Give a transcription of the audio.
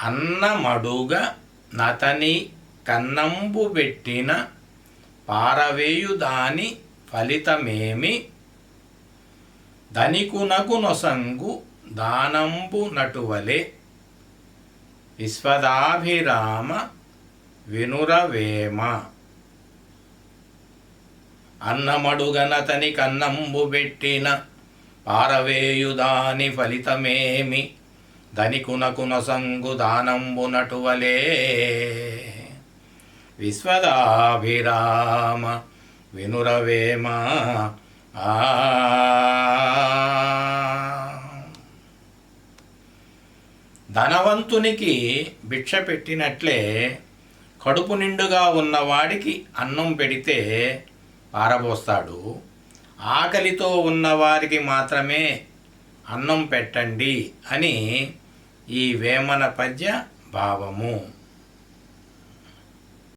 అన్నమడుగ నతని కన్నంబు పెట్టిన పారవేయు దాని ఫలితమేమి ధనికునకు నొసంగు దానంబు నటువలే విశ్వదాభిరామ వినురవేమ. అన్నమడుగనతని కన్నంబు పెట్టిన పారవేయుదాని ఫలితమేమి ధనికునకు నొసంగు దానంబు నటువలే విశ్వదాభిరామ వినురవేమ. ధనవంతునికి భిక్ష పెట్టినట్లే కడుపు నిండుగా ఉన్నవాడికి అన్నం పెడితే పారబోస్తాడు. ఆకలితో ఉన్నవారికి మాత్రమే అన్నం పెట్టండి అని ఈ వేమన పద్య భావము.